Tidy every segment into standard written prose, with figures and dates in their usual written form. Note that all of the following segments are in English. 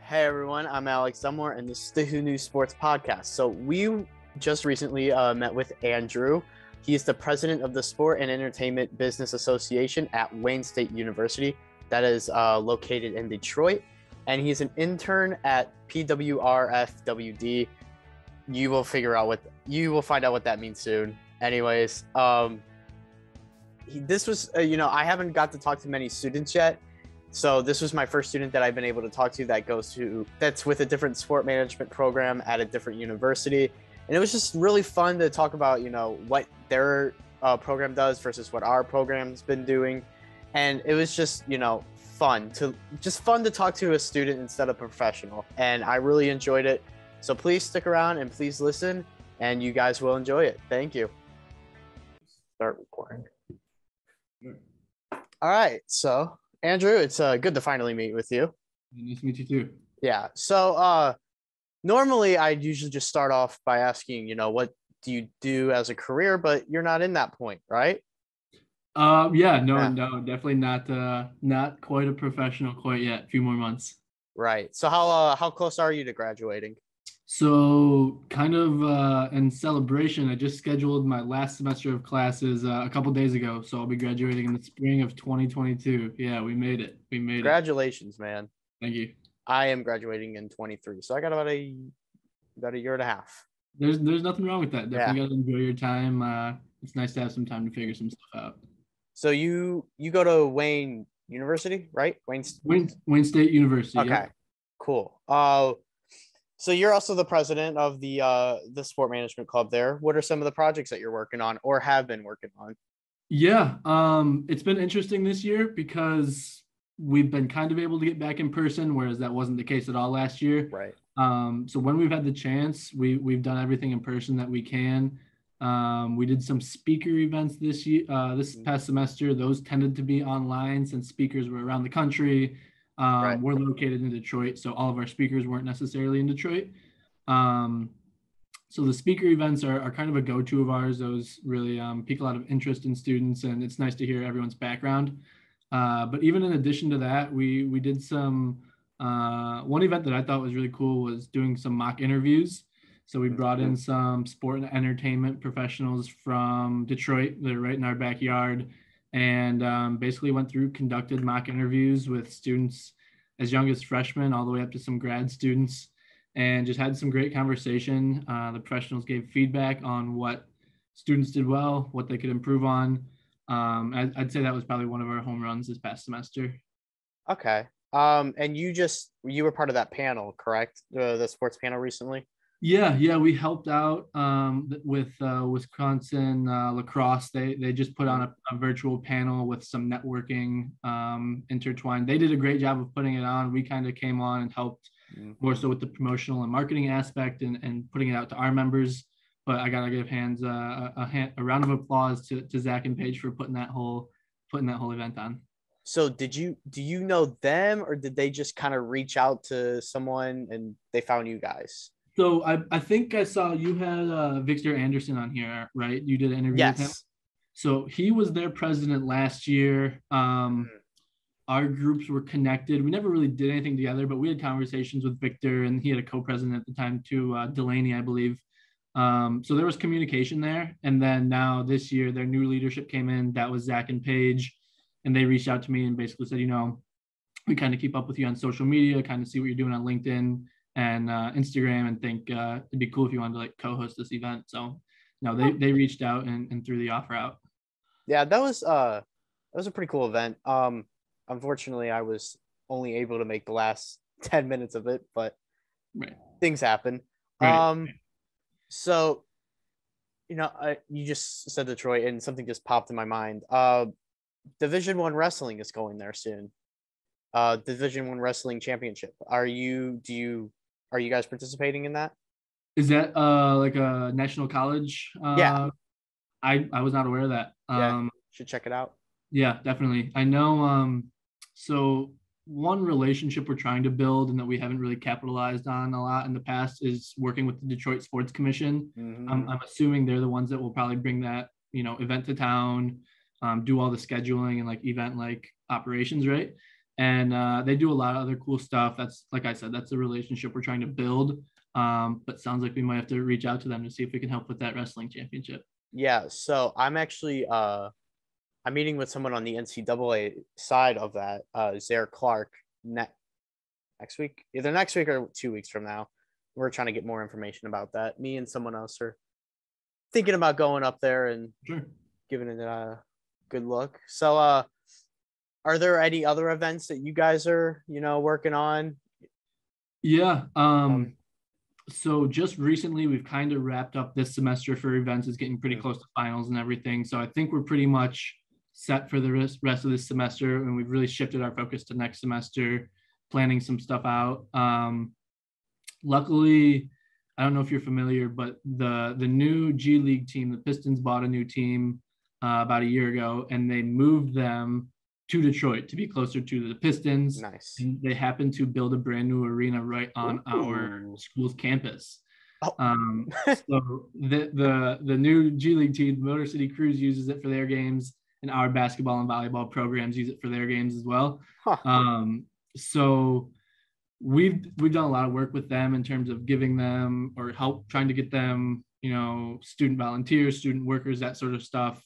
Hey everyone, I'm Alex Dunmore, and this is the Who Knew Sports Podcast. So we just recently met with Andrew. He is the president of the Sport and Entertainment Business Association at Wayne State University, that is located in Detroit, and he's an intern at PWRFWD. You will find out what that means soon. Anyways, this was I haven't got to talk to many students yet. So this was my first student that I've been able to talk to that's with a different sport management program at a different university. And it was just really fun to talk about, what their program does versus what our program's been doing. And it was just, fun to talk to a student instead of a professional. And I really enjoyed it. So please stick around and please listen, and you guys will enjoy it. Thank you. Start recording. All right. So Andrew, it's good to finally meet with you. Nice to meet you too. Yeah. So normally I'd usually just start off by asking, what do you do as a career, but you're not in that point, right? No, definitely not quite a professional quite yet. A few more months. Right. So how close are you to graduating? So kind of in celebration, I just scheduled my last semester of classes a couple days ago. So I'll be graduating in the spring of 2022. Yeah, we made it. Congratulations, man. Thank you. I am graduating in 23. So I got about a year and a half. There's nothing wrong with that. Definitely got to enjoy your time. It's nice to have some time to figure some stuff out. So you go to Wayne University, right? Wayne State University. Okay, yeah. Cool. So you're also the president of the sport management club there. What are some of the projects that you're working on or have been working on? Yeah, it's been interesting this year because we've been kind of able to get back in person, whereas that wasn't the case at all last year. Right. So when we've had the chance, we've done everything in person that we can. We did some speaker events this past semester. Those tended to be online since speakers were around the country. Right. We're located in Detroit, so all of our speakers weren't necessarily in Detroit. So the speaker events are kind of a go-to of ours. Those really pique a lot of interest in students, and it's nice to hear everyone's background. But even in addition to that, we did some one event that I thought was really cool was doing some mock interviews. So we brought in some sport and entertainment professionals from Detroit. They're right in our backyard. And basically conducted mock interviews with students as young as freshmen all the way up to some grad students, and just had some great conversation. The professionals gave feedback on what students did well, what they could improve on. I'd say that was probably one of our home runs this past semester. Okay. And you were part of that panel, correct? The sports panel recently? Yeah, we helped out with Wisconsin lacrosse. They just put on a virtual panel with some networking intertwined. They did a great job of putting it on. We kind of came on and helped more so with the promotional and marketing aspect and putting it out to our members. But I gotta give a round of applause to Zach and Paige for putting that whole event on. So do you know them, or did they just kind of reach out to someone and they found you guys? So I think I saw you had Victor Anderson on here, right? You did an interview with him. So he was their president last year. Our groups were connected. We never really did anything together, but we had conversations with Victor, and he had a co-president at the time too, Delaney, I believe. So there was communication there. And then now this year, their new leadership came in. That was Zach and Paige. And they reached out to me and basically said, we kind of keep up with you on social media, kind of see what you're doing on LinkedIn and Instagram, and think it'd be cool if you wanted to co-host this event. So they reached out and threw the offer out. Yeah, that was a pretty cool event. Unfortunately, I was only able to make the last 10 minutes of it, but things happen. Right. So you just said Detroit, and something just popped in my mind. Division I wrestling is going there soon. Division I wrestling championship. Are you guys participating in that? Is that like a national college? Yeah. I was not aware of that. Should check it out. Yeah, definitely. I know. So one relationship we're trying to build and that we haven't really capitalized on a lot in the past is working with the Detroit Sports Commission. I'm assuming they're the ones that will probably bring that, event to town, do all the scheduling and event operations, right? and they do a lot of other cool stuff. That's, like I said, that's a relationship we're trying to build. But sounds like we might have to reach out to them to see if we can help with that wrestling championship. Yeah, so I'm actually I'm meeting with someone on the NCAA side of that, Zaire Clark, next week, either next week or 2 weeks from now. We're trying to get more information about that. Me and someone else are thinking about going up there and Sure. giving it a good look. So, are there any other events that you guys are, working on? Yeah. So just recently, we've kind of wrapped up this semester for events. It's getting pretty close to finals and everything. So I think we're pretty much set for the rest of this semester, and we've really shifted our focus to next semester, planning some stuff out. Luckily, I don't know if you're familiar, but the new G League team, the Pistons bought a new team about a year ago, and they moved them to Detroit to be closer to the Pistons. Nice. And they happened to build a brand new arena right on our school's campus. Oh. So the new G League team, Motor City Cruise, uses it for their games, and our basketball and volleyball programs use it for their games as well. Huh. So we've done a lot of work with them in terms of giving them or help trying to get them, student volunteers, student workers, that sort of stuff.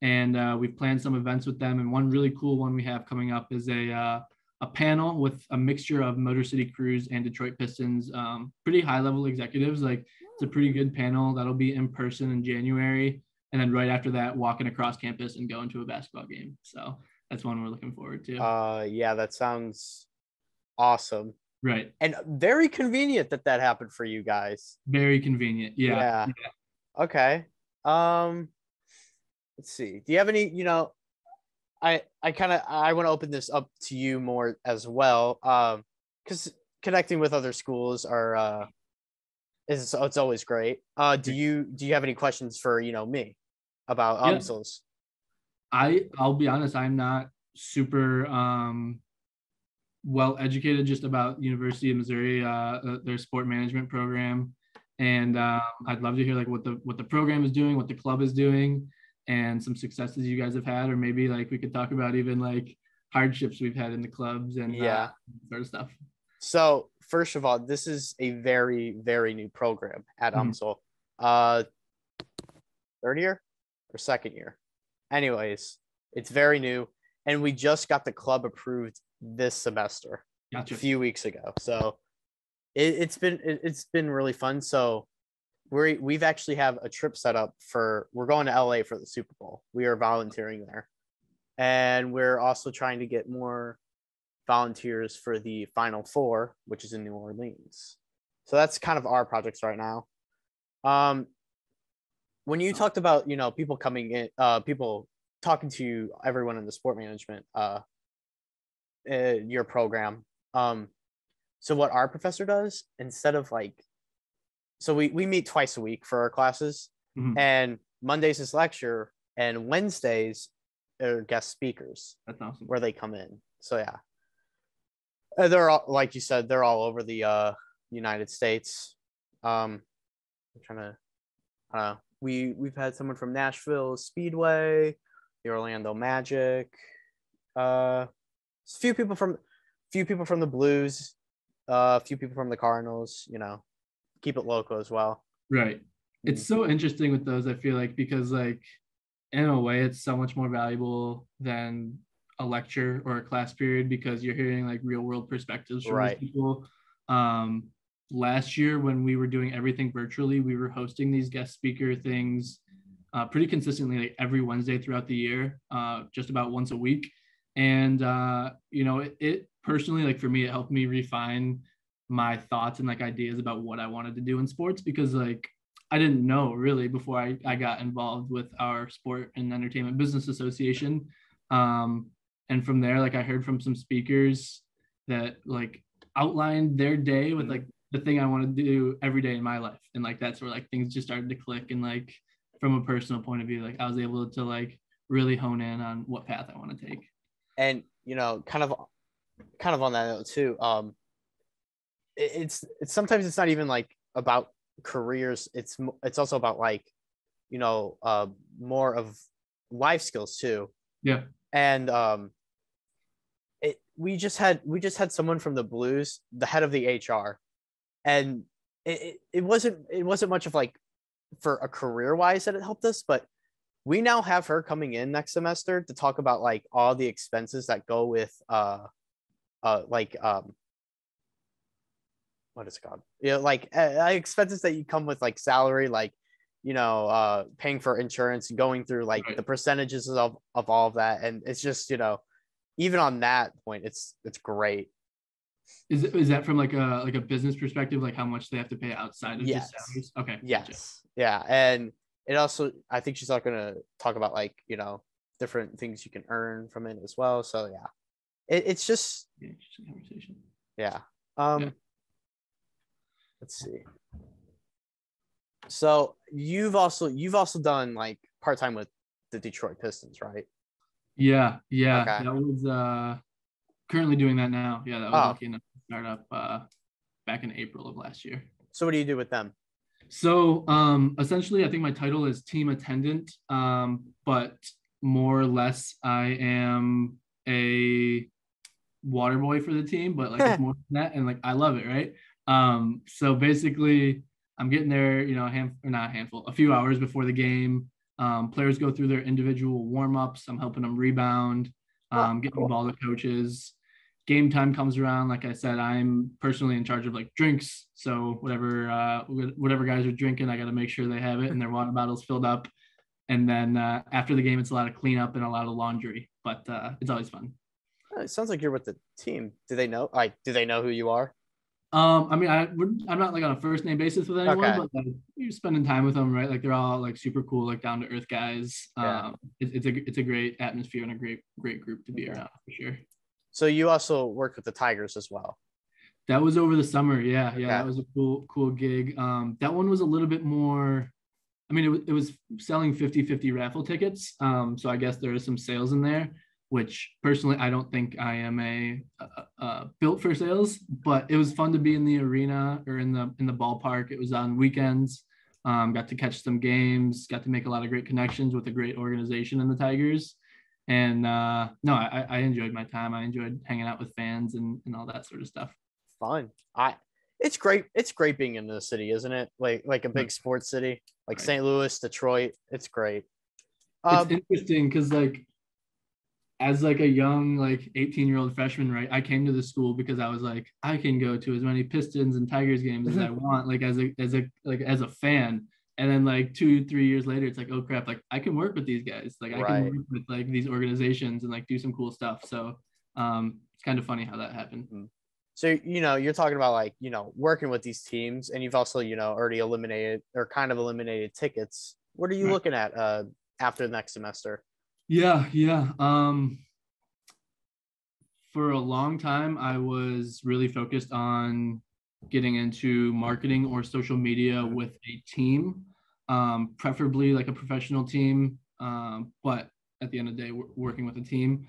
And we've planned some events with them. And one really cool one we have coming up is a panel with a mixture of Motor City Cruise and Detroit Pistons, pretty high level executives. Like, it's a pretty good panel that'll be in person in January. And then right after that, walking across campus and going to a basketball game. So that's one we're looking forward to. Yeah, that sounds awesome. Right. And very convenient that happened for you guys. Very convenient. Yeah. Okay. Let's see. Do you have any, I want to open this up to you more as well. Because connecting with other schools it's always great. Do you have any questions for, me about UMSLs? I'll be honest, I'm not super well educated just about University of Missouri, their sport management program, and I'd love to hear like what the program is doing, what the club is doing, and some successes you guys have had, or maybe like we could talk about even like hardships we've had in the clubs and sort of stuff. So first of all, this is a very, very new program at UMSL. Third year or second year? Anyways, it's very new, and we just got the club approved this semester. Gotcha. A few weeks ago. So it's been really fun. So we've actually have a trip set up we're going to LA for the Super Bowl. We are volunteering there, and we're also trying to get more volunteers for the Final Four, which is in New Orleans. So that's kind of our projects right now. When you talked about, people coming in, people talking to everyone in the sport management, your program. So what our professor does, instead of so we meet twice a week for our classes, and Mondays is lecture, and Wednesdays are guest speakers. That's awesome. Where they come in. So yeah. They're all, like you said, they're all over the United States. I'm trying to, we've had someone from Nashville Speedway, the Orlando Magic, a few people from the Blues, a few people from the Cardinals. Keep it local as well. Right. It's so interesting with those, I feel like, because like in a way it's so much more valuable than a lecture or a class period, because you're hearing like real world perspectives from these people. Last year when we were doing everything virtually, we were hosting these guest speaker things pretty consistently, like every Wednesday throughout the year, just about once a week. And it personally, like for me, it helped me refine my thoughts and like ideas about what I wanted to do in sports, because like I didn't know really before I got involved with our Sport and Entertainment Business Association. And from there, like I heard from some speakers that like outlined their day with like the thing I want to do every day in my life. And like, that's where like things just started to click. And like, from a personal point of view, like I was able to like really hone in on what path I want to take. And, kind of on that note too, it's sometimes it's not even like about careers. It's also about like, more of life skills too. Yeah. And we just had someone from the Blues, the head of the HR, and it wasn't much of like for a career wise that it helped us, but we now have her coming in next semester to talk about like all the expenses that go with like what is it called? Yeah, like expenses that you come with like salary, like paying for insurance and going through like Right. the percentages of all of that. And it's just, even on that point, it's great. Is that from like a business perspective, like how much they have to pay outside of just Yes. salaries? Okay, gotcha. Yes. Yeah. And it also, I think she's not going to talk about like, different things you can earn from it as well. So yeah, it's just, Yeah, interesting conversation. yeah. Yeah. Let's see. So you've also done like part-time with the Detroit Pistons, right? Yeah, yeah. Okay. That was currently doing that now. Yeah, that was Oh, lucky enough to start up back in April of last year. so what do you do with them? So essentially I think my title is team attendant, but more or less I am a water boy for the team, but like it's more than that, and like I love it, right? So basically I'm getting there, not a handful, a few hours before the game. Players go through their individual warm-ups. I'm helping them rebound, Oh, getting the cool. ball to coaches. Game time comes around. Like I said, I'm personally in charge of like drinks. So whatever guys are drinking, I got to make sure they have it and their water bottles filled up. And then after the game, it's a lot of cleanup and a lot of laundry, but it's always fun. It sounds like you're with the team. Do they know who you are? I mean, I'm not like on a first name basis with anyone, Okay. but like you're spending time with them, right? Like they're all like super cool, like down to earth guys. Yeah. It's a great atmosphere and a great group to be Okay. around for sure. So you also worked with the Tigers as well. That was over the summer. Yeah, yeah, Okay. that was a cool gig. That one was a little bit more. I mean, it was selling 50-50 raffle tickets. So I guess there is some sales in there, which personally I don't think I am built for sales, but it was fun to be in the arena or in the ballpark. It was on weekends. Got to catch some games, got to make a lot of great connections with a great organization in the Tigers. And no, I enjoyed my time. I enjoyed hanging out with fans and all that sort of stuff. Fun. It's great. It's great being in the city, isn't it? Like a big Right. sports city, like Right. St. Louis, Detroit. It's great. It's Um, interesting because like as like a young like 18-year-old freshman, right, I came to the school because I was like I can go to as many Pistons and Tigers games as I want, like as a fan. And then like 2-3 years later it's like, oh crap, like I can work with these guys, like I can right. work with like these organizations and like do some cool stuff. So it's kind of funny how that happened. So you're talking about like working with these teams, and you've also already eliminated or kind of eliminated tickets. What are you Right. looking at after the next semester? Yeah. For a long time, I was really focused on getting into marketing or social media with a team, preferably like a professional team. But at the end of the day, working with a team.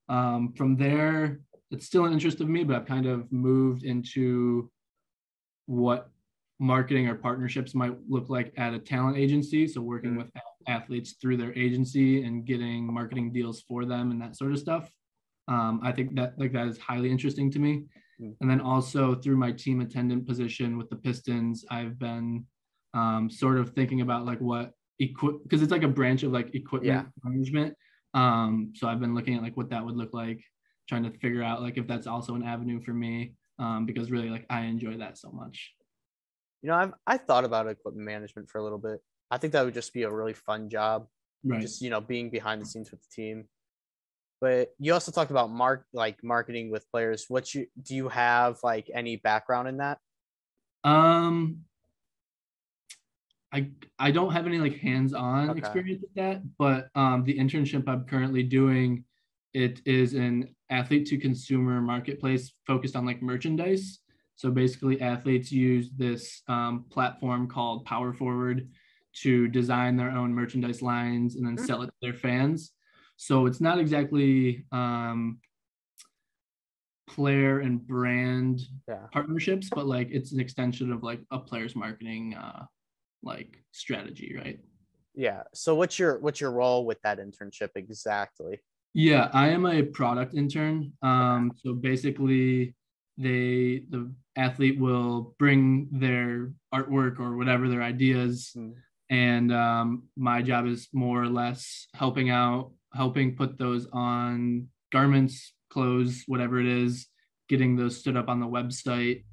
From there, it's still an interest of me, but I've kind of moved into what marketing or partnerships might look like at a talent agency. So working with athletes through their agency and getting marketing deals for them and that sort of stuff. I think that is highly interesting to me. And then also through my team attendant position with the Pistons, I've been sort of thinking about like what because it's like a branch of like equipment management. So I've been looking at like what that would look like, trying to figure out like if that's also an avenue for me, because really like I enjoy that so much. I thought about equipment management for a little bit. I think that would just be a really fun job, Right. just being behind the scenes with the team. But you also talked about marketing with players. Do you have like any background in that? Um, I don't have any like hands-on Okay. experience with that, but the internship I'm currently doing, it is an athlete to consumer marketplace focused on like merchandise. So basically, athletes use this platform called Power Forward to design their own merchandise lines and then sell it to their fans. So it's not exactly player and brand Yeah. partnerships, but like it's an extension of like a player's marketing like strategy, right? Yeah. So what's your role with that internship exactly? Yeah, I am a product intern. Okay. So basically the athlete will bring their artwork or whatever their ideas, Mm. and my job is more or less helping put those on garments, clothes, whatever it is, getting those stood up on the website,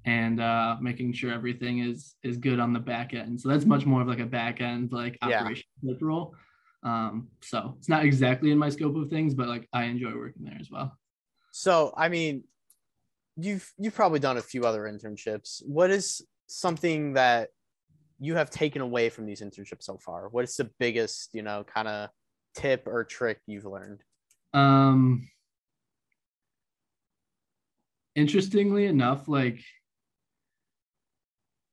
and making sure everything is good on the back end. So that's much more of like a back end like Yeah. operation type role. So it's not exactly in my scope of things, but like I enjoy working there as well. So, I mean, you've probably done a few other internships. What is something that you have taken away from these internships so far? What is the biggest, kind of tip or trick you've learned? Um, Interestingly enough, like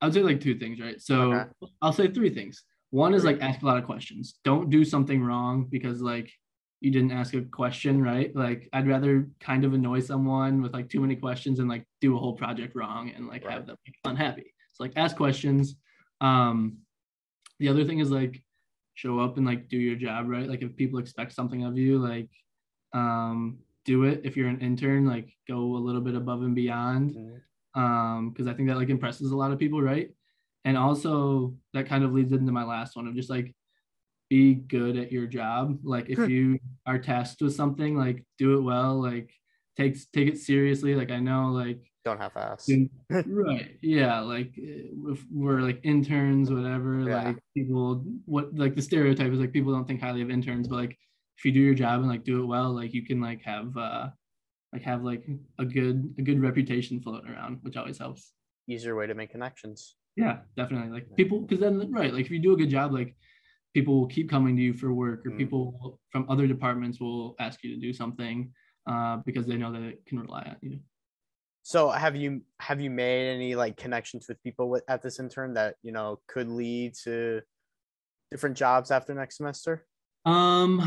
I would say like two things, right? Okay. So I'll say three things. One is Three. like ask a lot of questions. Don't do something wrong because like you didn't ask a question, right? Like I'd rather kind of annoy someone with like too many questions and like do a whole project wrong and like Right. have them like, unhappy. So like ask questions. Um, the other thing is like show up and like do your job, right? Like if people expect something of you, like do it. If you're an intern, like go a little bit above and beyond, Mhm. because I think that like impresses a lot of people, right? And also that kind of leads into my last one of just like be good at your job. Like if you are tasked with something, like do it well, like take it seriously. Like I know like Don't have to ask. right, yeah, like if we're like interns, whatever, Yeah. like people what like the stereotype is like people don't think highly of interns, but like if you do your job and like do it well, like you can like have like a good reputation floating around, which always helps. Easier way to make connections. Yeah, definitely. Like people, because then right, like if you do a good job, like people will keep coming to you for work, or Mhm. people from other departments will ask you to do something because they know that it can rely on you. So have you made any like connections with people at this intern that could lead to different jobs after next semester? Um,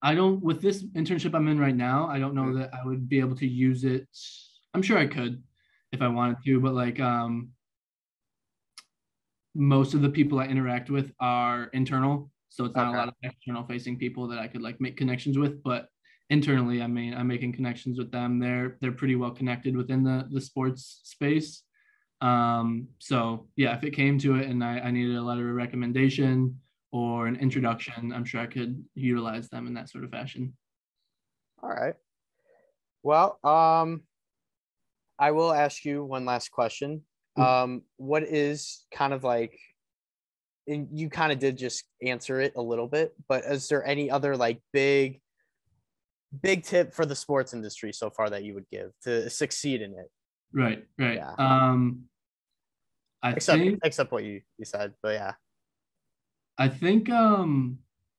I don't with this internship I'm in right now, I don't know Mhm. that I would be able to use it. I'm sure I could if I wanted to, but like most of the people I interact with are internal, so it's not a Okay. lot of external facing people that I could like make connections with. But internally, I mean, I'm making connections with them. They're pretty well connected within the sports space. So yeah, if it came to it and I needed a letter of recommendation or an introduction, I'm sure I could utilize them in that sort of fashion. All right. Well, I will ask you one last question. Cool. What is kind of like, and you kind of did just answer it a little bit, but is there any other like big tip for the sports industry so far that you would give to succeed in it? Right, right. Yeah. I Except think except what you said, but yeah. I think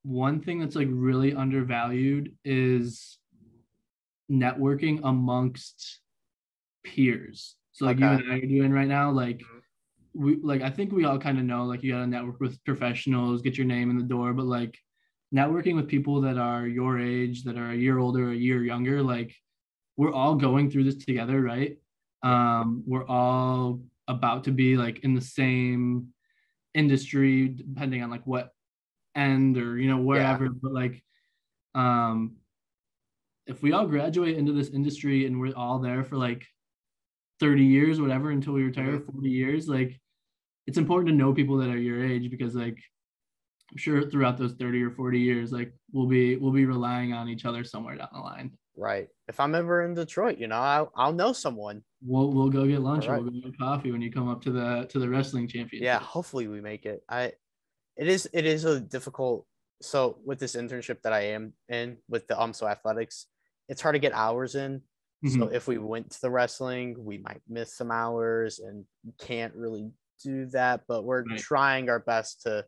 one thing that's like really undervalued is networking amongst peers. So like you Okay. and I are doing right now, like Mhm. we like I think we all kind of know like you gotta network with professionals, get your name in the door, but like networking with people that are your age, that are a year older, a year younger, like we're all going through this together, right? Yeah. We're all about to be like in the same industry, depending on like what end or Yeah. wherever, but like um if we all graduate into this industry and we're all there for like 30 years, whatever, until we retire, Hmm. 40 years, like it's important to know people that are your age because like I'm sure throughout those 30 or 40 years, like we'll be relying on each other somewhere down the line. Right. If I'm ever in Detroit, I'll know someone. We'll go get All lunch or right. we'll go get coffee when you come up to the wrestling Yeah. championship. Hopefully we make it. It is a difficult. So with this internship that I am in with the UMSO athletics, it's hard to get hours in. So Mm-hmm. if we went to the wrestling, we might miss some hours and can't really do that. But we're Right. trying our best to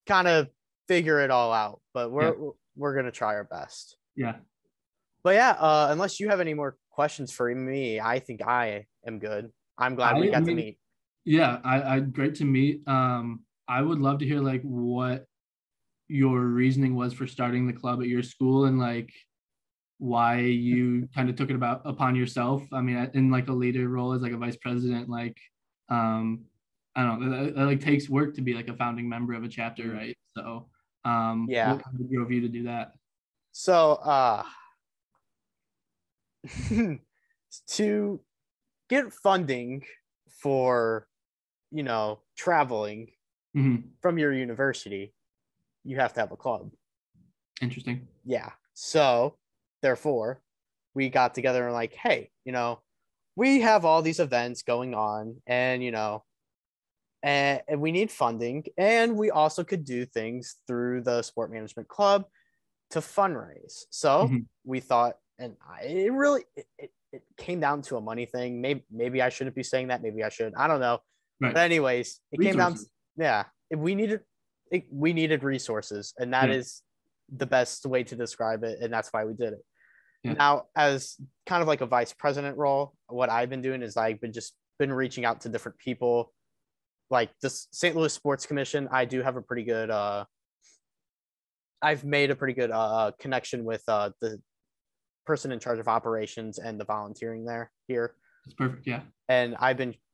kind of figure it all out. But Yeah. we're gonna try our best. Yeah. But yeah, unless you have any more questions for me, I think I am good. I'm glad we I got to mean, meet. yeah, I great to meet. I would love to hear like what your reasoning was for starting the club at your school and like why you kind of took it upon yourself. I mean, in like a leader role as like a vice president, like um I don't know, that like takes work to be like a founding member of a chapter, right? So Yeah. what kind of drove you to do that? So to get funding for, traveling from your university, you have to have a club. Interesting. Yeah. So therefore, we got together and like, hey, we have all these events going on, and and we need funding, and we also could do things through the sport management club to fundraise. So we thought, and it really it came down to a money thing. Maybe I shouldn't be saying that. Maybe I should. I don't know. Right. But anyways, it Resources. came down to, yeah, we needed resources, and that is the best way to describe it, and that's why we did it. Yeah. Now, as kind of like a vice president role, what I've been doing is I've been reaching out to different people, like this St. Louis Sports Commission. I do have a pretty good I've made a pretty good connection with the person in charge of operations and the volunteering here. That's perfect. Yeah. And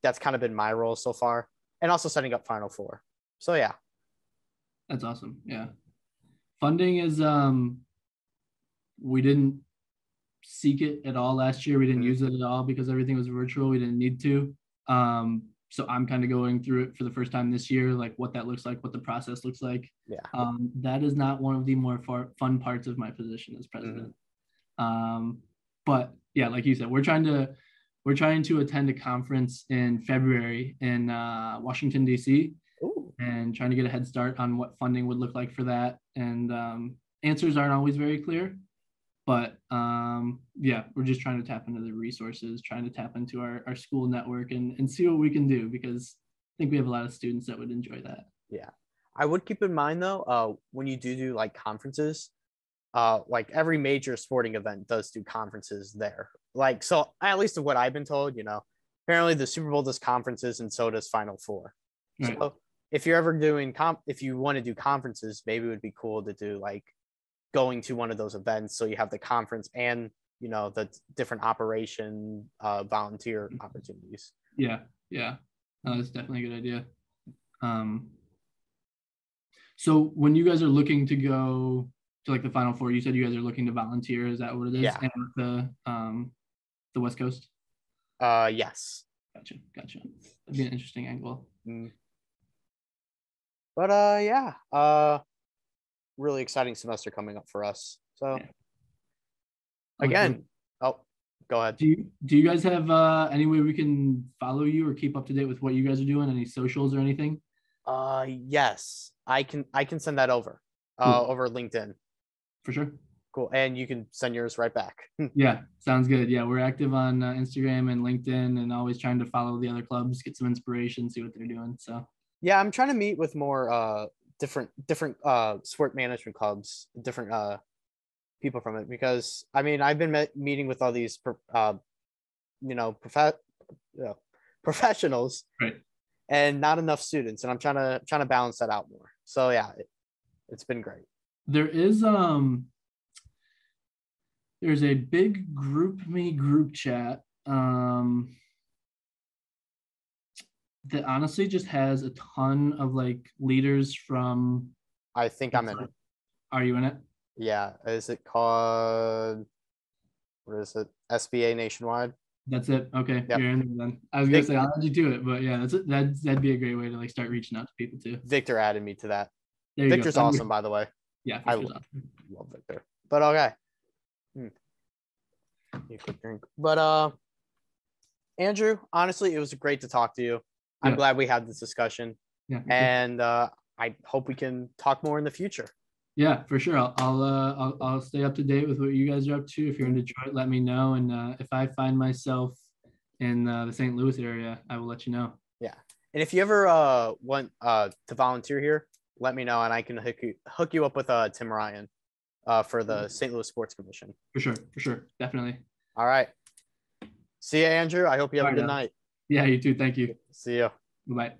that's kind of been my role so far, and also setting up Final Four. So yeah. That's awesome. Yeah. Funding is, we didn't seek it at all last year. We didn't use it at all because everything was virtual. We didn't need to. So I'm kind of going through it for the first time this year, like what that looks like, what the process looks like. Yeah. That is not one of the more fun parts of my position as president. But yeah, like you said, we're trying to attend a conference in February in Washington, D.C. and trying to get a head start on what funding would look like for that. And answers aren't always very clear, but yeah, we're just trying to tap into the resources, trying to tap into our school network and see what we can do, because I think we have a lot of students that would enjoy that. Yeah. I would keep in mind though, when you do like conferences, like every major sporting event does do conferences there. Like, so at least of what I've been told, apparently the Super Bowl does conferences and so does Final Four. Right. So if you're ever doing if you want to do conferences, maybe it would be cool to do like going to one of those events. So you have the conference and, the different operation, volunteer opportunities. Yeah. Yeah. That's definitely a good idea. So when you guys are looking to go to like the Final Four, you said you guys are looking to volunteer. Is that what it is? Yeah. And the West Coast? Yes. Gotcha. That'd be an interesting angle. But yeah. Really exciting semester coming up for us. So again, go ahead. Do you guys have any way we can follow you or keep up to date with what you guys are doing? Any socials or anything? Yes, I can send that over. Cool. Over LinkedIn. For sure. Cool. And you can send yours right back. Yeah, sounds good. Yeah, we're active on Instagram and LinkedIn, and always trying to follow the other clubs, get some inspiration, see what they're doing. So yeah, I'm trying to meet with more different sport management clubs, different people from it, because I mean I've been meeting with all these professionals, right, and not enough students, and I'm trying to balance that out more. So yeah, it's been great. There is there's a big group chat that honestly just has a ton of like leaders from. I think I'm in it. Are you in it? Yeah. Is it called, what is it? SBA Nationwide? That's it. Okay. Yep. You're in there then. I was going to say, I'll add you to it, but yeah, that'd be a great way to like start reaching out to people too. Victor added me to that. Victor's awesome, by the way. Yeah. I love Victor. But okay. You quick drink. But Andrew, honestly, it was great to talk to you. Yeah. I'm glad we had this discussion. Yeah. And I hope we can talk more in the future. Yeah, for sure. I'll stay up to date with what you guys are up to. If you're in Detroit, let me know. And if I find myself in the St. Louis area, I will let you know. Yeah. And if you ever want to volunteer here, let me know, and I can hook you up with Tim Ryan for the St. Louis Sports Commission. For sure. Definitely. All right. See you, Andrew. I hope you have a good night. Yeah, you too. Thank you. See you. Bye.